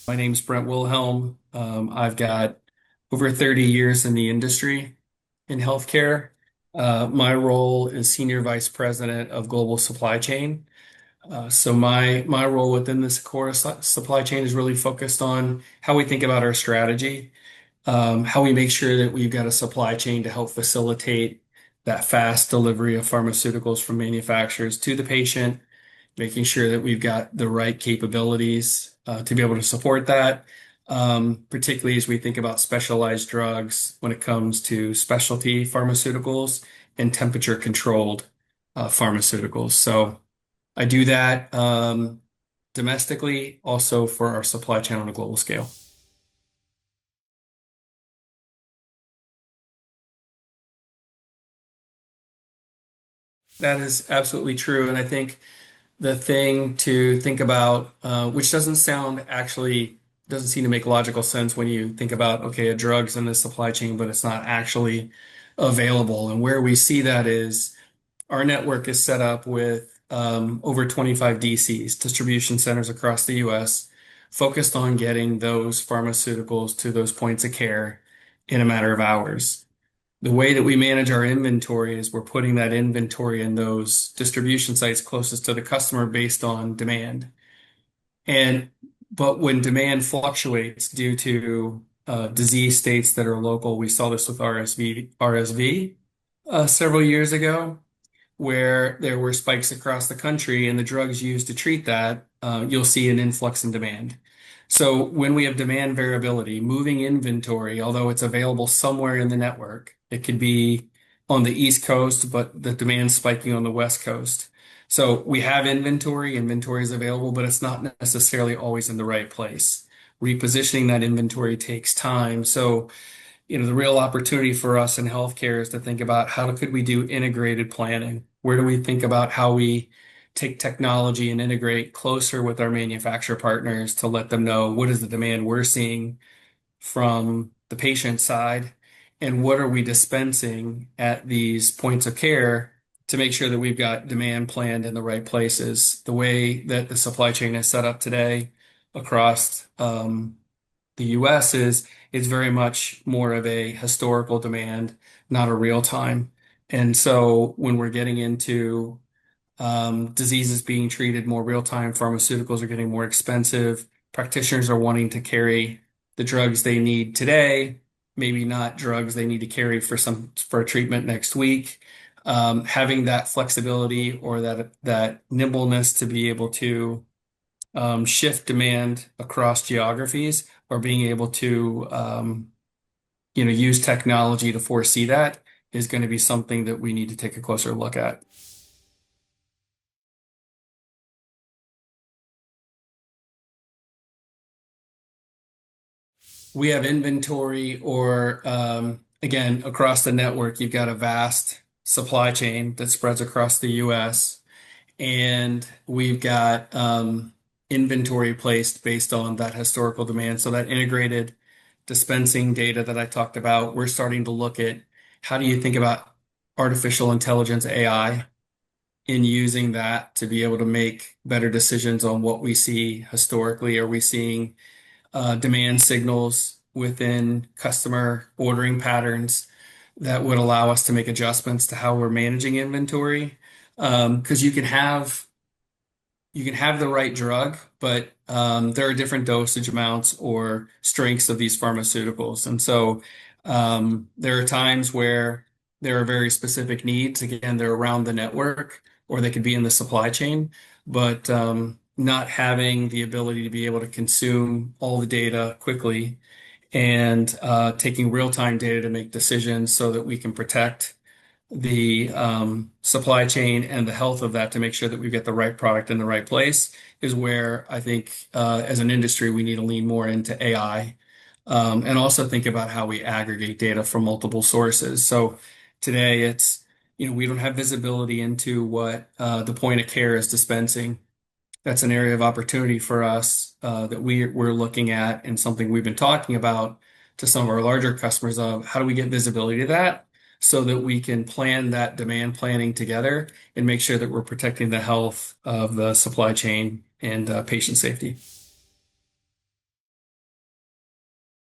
My name's Brent Wilhelm. I've got over 30 years in the industry in healthcare. My role is Senior Vice President of Global Supply Chain. So my role within the Cencora supply chain is really focused on how we think about our strategy, how we make sure that we've got a supply chain to help facilitate that fast delivery of pharmaceuticals from manufacturers to the patient, making sure that we've got the right capabilities to be able to support that, particularly as we think about specialized drugs when it comes to specialty pharmaceuticals and temperature-controlled pharmaceuticals. So I do that domestically, also for our supply chain on a global scale. That is absolutely true. And I think the thing to think about, which doesn't seem to make logical sense when you think about, okay, a drug's in the supply chain, but it's not actually available. And where we see that is our network is set up with over 25 DCs, distribution centers across the US, focused on getting those pharmaceuticals to those points of care in a matter of hours. The way that we manage our inventory is we're putting that inventory in those distribution sites closest to the customer based on demand. And but when demand fluctuates due to disease states that are local, we saw this with RSV several years ago, where there were spikes across the country and the drugs used to treat that, you'll see an influx in demand. So when we have demand variability, moving inventory, although it's available somewhere in the network, it could be on the East Coast, but the demand spiking on the West Coast. So we have inventory is available, but it's not necessarily always in the right place. Repositioning that inventory takes time. So the real opportunity for us in healthcare is to think about how could we do integrated planning? Where do we think about how we take technology and integrate closer with our manufacturer partners to let them know what is the demand we're seeing from the patient side, and what are we dispensing at these points of care to make sure that we've got demand planned in the right places. The way that the supply chain is set up today across the US is very much more of a historical demand, not a real time. And so when we're getting into diseases being treated more real time, pharmaceuticals are getting more expensive. Practitioners are wanting to carry the drugs they need today, maybe not drugs they need to carry for a treatment next week. Having that flexibility or that nimbleness to be able to shift demand across geographies, or being able to use technology to foresee that is going to be something that we need to take a closer look at. We have inventory, or again, across the network, you've got a vast supply chain that spreads across the US, and we've got inventory placed based on that historical demand. So that integrated dispensing data that I talked about, we're starting to look at how do you think about artificial intelligence, AI, in using that to be able to make better decisions on what we see historically. Are we seeing demand signals within customer ordering patterns that would allow us to make adjustments to how we're managing inventory? Because you can have the right drug, but there are different dosage amounts or strengths of these pharmaceuticals. And so there are times where there are very specific needs. Again, they're around the network, or they could be in the supply chain, but not having the ability to be able to consume all the data quickly and taking real-time data to make decisions so that we can protect the supply chain and the health of that to make sure that we get the right product in the right place is where I think as an industry we need to lean more into AI, and also think about how we aggregate data from multiple sources. So today we don't have visibility into what the point of care is dispensing. That's an area of opportunity for us that we're looking at, and something we've been talking about to some of our larger customers of how do we get visibility to that so that we can plan that demand planning together and make sure that we're protecting the health of the supply chain and patient safety.